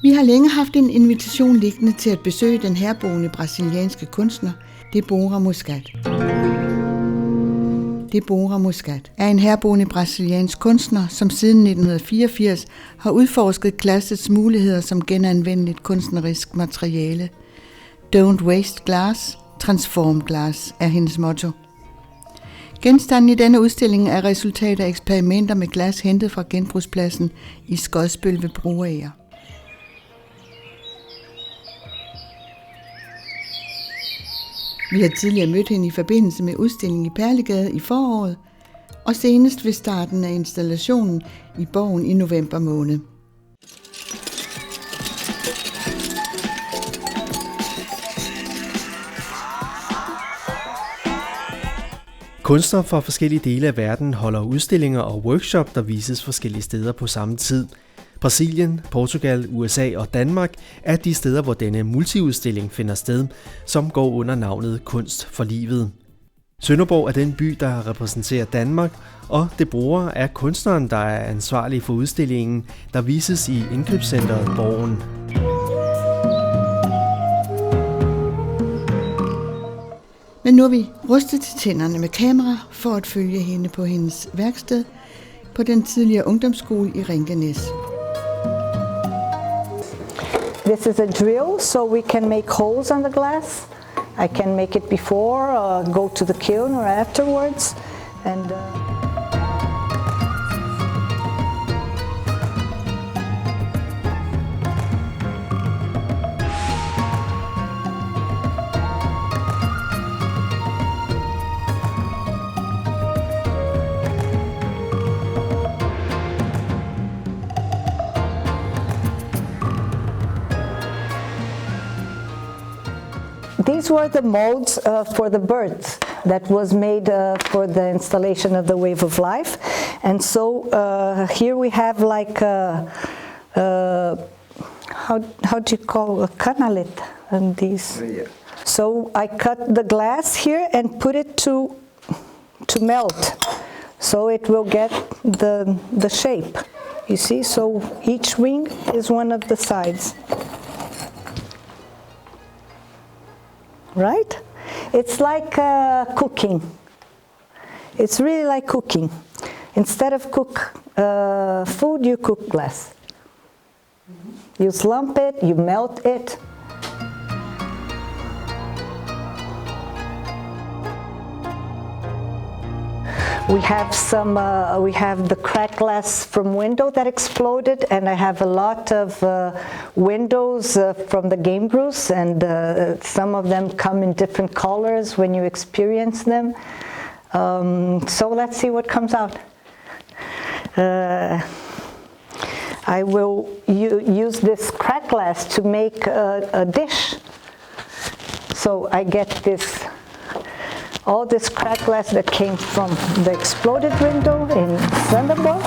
Vi har længe haft en invitation liggende til at besøge den herboende brasilianske kunstner, Debora Muszkat. Debora Muszkat er en herboende brasiliansk kunstner, som siden 1984 har udforsket glassets muligheder som genanvendeligt kunstnerisk materiale. Don't waste glass, transform glass er hendes motto. Genstanden i denne udstilling er resultat af eksperimenter med glas hentet fra genbrugspladsen i Skodsbøl ved Broager. Vi har tidligere mødt hende i forbindelse med udstillingen i Perlegade i foråret, og senest ved starten af installationen i Borgen i november måned. Kunstnere fra forskellige dele af verden holder udstillinger og workshop, der vises forskellige steder på samme tid. Brasilien, Portugal, USA og Danmark er de steder, hvor denne multiudstilling finder sted, som går under navnet Kunst for livet. Sønderborg er den by, der repræsenterer Danmark, og Debora er kunstneren, der er ansvarlig for udstillingen, der vises i indkøbscenteret Borgen. Men nu er vi rustet til tænderne med kamera for at følge hende på hendes værksted på den tidligere ungdomsskole i Ringenæs. This is a drill, so we can make holes on the glass. I can make it before or go to the kiln or afterwards. And these were the molds for the birds that was made for the installation of the Wave of Life. And so here we have like how do you call a canalet on these? Yeah. So I cut the glass here and put it to melt, so it will get the shape. You see, so each wing is one of the sides. Right? It's like cooking. It's really like cooking. Instead of cook food, you cook glass. You slump it, you melt it. We have the cracked glass from window that exploded, and I have a lot of windows from the game brews, and some of them come in different colors when you experience them. So let's see what comes out. I will use this cracked glass to make a dish. So I get all this cracked glass that came from the exploded window in Sønderborg.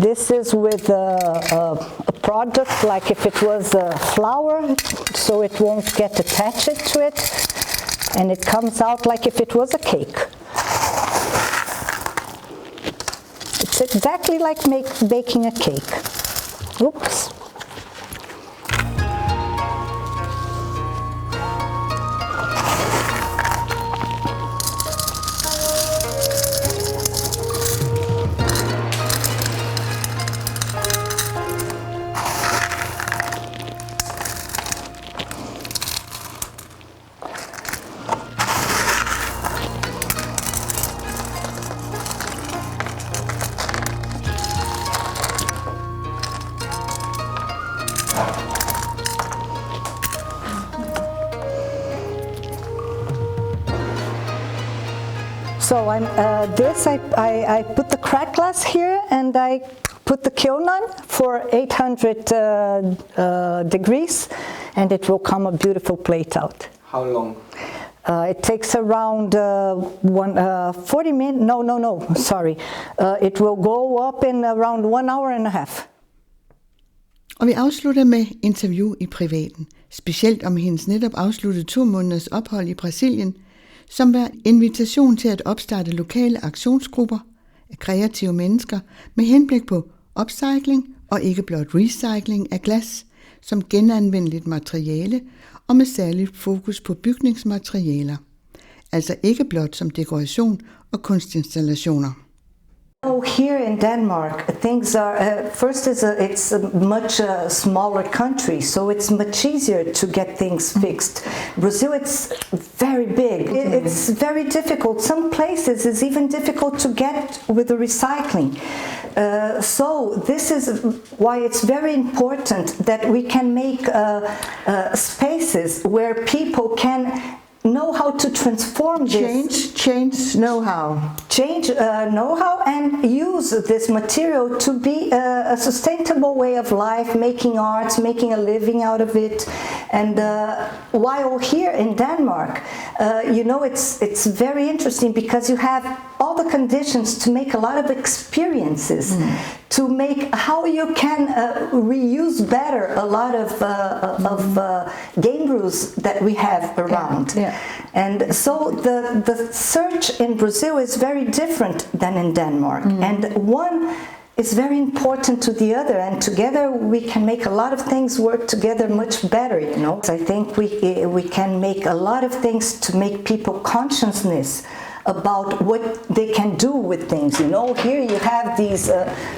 This is with a product, like if it was a flour, so it won't get attached to it, and it comes out like if it was a cake. It's exactly like baking a cake. Oops. So I put the cracked glass here, and I put the kiln on for 800 degrees, and it will come a beautiful plate out. How long? It takes around 40 minutes. No, sorry. It will go up in around 1 hour and a half. Og vi afslutter med interview i privaten, specielt om hendes netop afsluttede 2 måneders ophold i Brasilien, som var invitation til at opstarte lokale aktionsgrupper af kreative mennesker med henblik på upcycling og ikke blot recycling af glas som genanvendeligt materiale og med særligt fokus på bygningsmaterialer, altså ikke blot som dekoration og kunstinstallationer. Here in Denmark, things are it's a much smaller country, so it's much easier to get things fixed. Brazil, it's very big. It's very difficult. Some places it's even difficult to get with the recycling. So this is why it's very important that we can make spaces where people can know how to transform this. Change know-how. Change know-how and use this material to be a sustainable way of life, making art, making a living out of it. And while here in Denmark, it's very interesting because you have all the conditions to make a lot of experiences, to make how you can reuse better a lot of game brews that we have around. Yeah. And so the search in Brazil is very different than in Denmark. And one is very important to the other, and together we can make a lot of things work together much better, So I think we can make a lot of things to make people consciousness about what they can do with things. Here you have these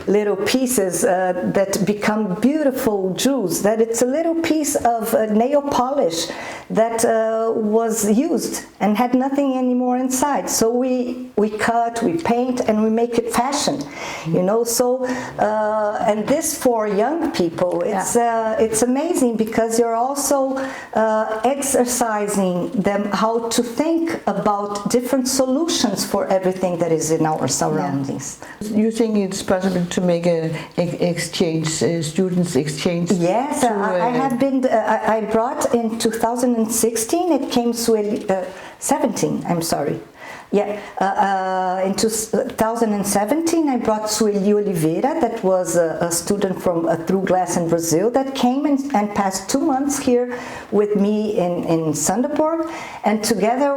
little pieces that become beautiful jewels, that it's a little piece of nail polish that was used and had nothing anymore inside. So we cut, we paint, and we make it fashion, So and this for young people, it's amazing because you're also exercising them how to think about different solutions for everything that is in our surroundings. You think it's possible to make an exchange, students exchange? Yes, I have been. I brought in 2016. It came to 17. I'm sorry. Yeah, in 2017 I brought Sueli Oliveira, that was a student from Through Glass in Brazil, that came and passed 2 months here with me in Sønderborg, and together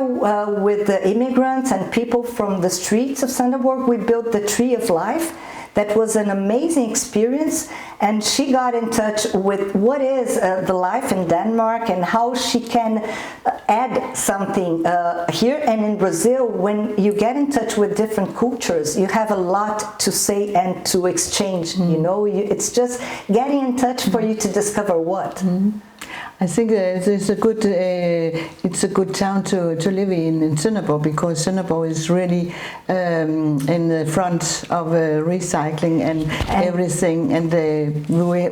with the immigrants and people from the streets of Sønderborg, we built the Tree of Life. That was an amazing experience, and she got in touch with what is the life in Denmark and how she can add something here. And in Brazil, when you get in touch with different cultures, you have a lot to say and to exchange. It's just getting in touch for you to discover what. I think it's a good town to live in Sønderborg, because Sønderborg is really in the front of recycling and everything, and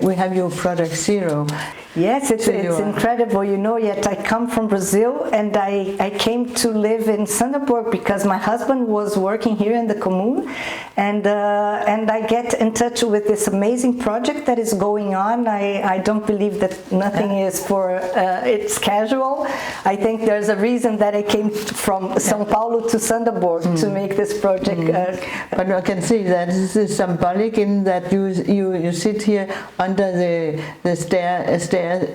we have your product zero. Yes, it's incredible. Yet I come from Brazil, and I came to live in Sønderborg because my husband was working here in the commune, and I get in touch with this amazing project that is going on. I don't believe that nothing is for it's casual. I think there's a reason that I came from São Paulo to Sønderborg to make this project. But I can see that this is symbolic in that you sit here under the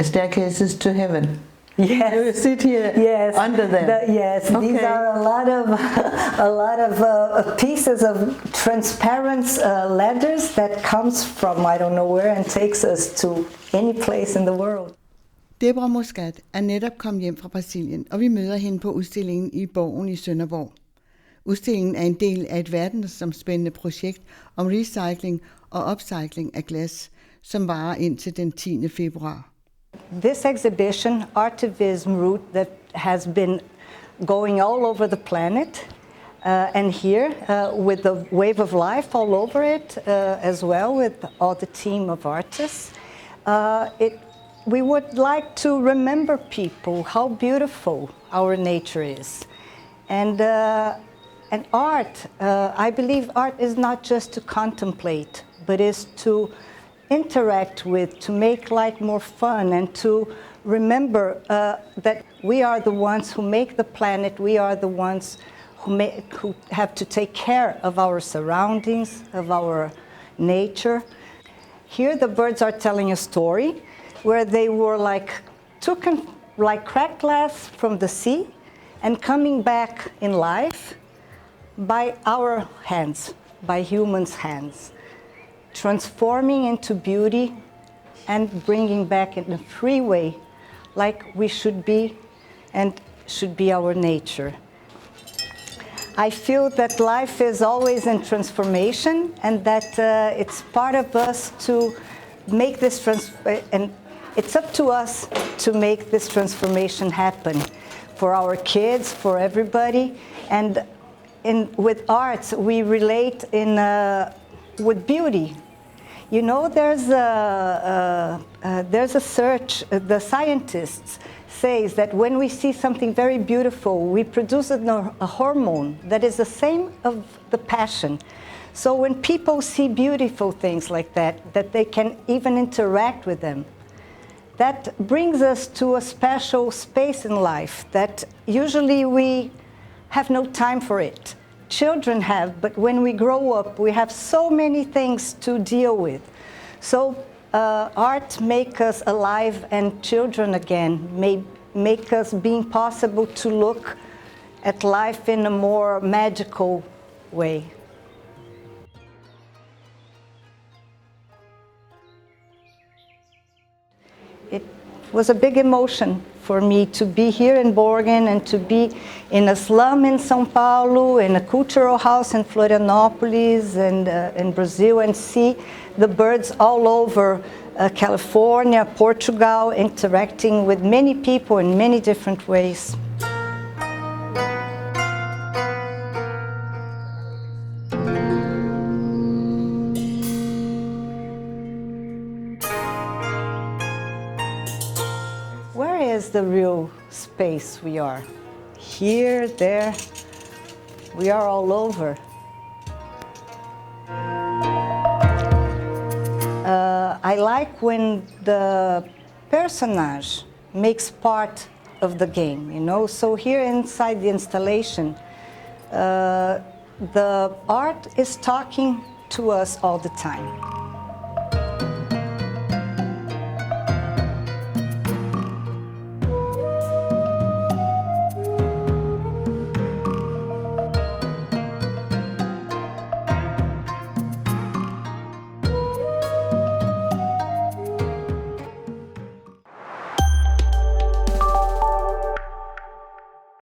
staircases to heaven. Yes. You sit here under them. Okay. These are a lot of pieces of transparent ladders that comes from I don't know where and takes us to any place in the world. Debora Muszkat er netop kommet hjem fra Brasilien, og vi møder hende på udstillingen i Borgen i Sønderborg. Udstillingen er en del af et verdensomspændende projekt om recycling og upcycling af glas, som varer indtil den 10. februar. This exhibition, Artivism Route, that has been going all over the planet, and here with the Wave of Life all over it as well, with all the team of artists. We would like to remember people how beautiful our nature is. And art, I believe art is not just to contemplate, but is to interact with, to make life more fun, and to remember that we are the ones who make the planet, we are the ones who have to take care of our surroundings, of our nature. Here the birds are telling a story where they were took cracked glass from the sea and coming back in life by our hands, by humans' hands, transforming into beauty and bringing back in a free way like we should be and should be our nature. I feel that life is always in transformation and that it's part of us to make this and it's up to us to make this transformation happen for our kids, for everybody. And with arts, we relate with beauty. You know, there's a search, the scientists says that when we see something very beautiful, we produce a hormone that is the same of the passion. So when people see beautiful things like that, that they can even interact with them, that brings us to a special space in life that usually we have no time for it. Children have, but when we grow up, we have so many things to deal with. So art makes us alive, and children again may make us being possible to look at life in a more magical way. It was a big emotion for me to be here in Borgen and to be in a slum in São Paulo, in a cultural house in Florianópolis and in Brazil, and see the birds all over California, Portugal, interacting with many people in many different ways. Where is the real space we are? Here, there, we are all over. I like when the personage makes part of the game, you know. So here inside the installation, the art is talking to us all the time.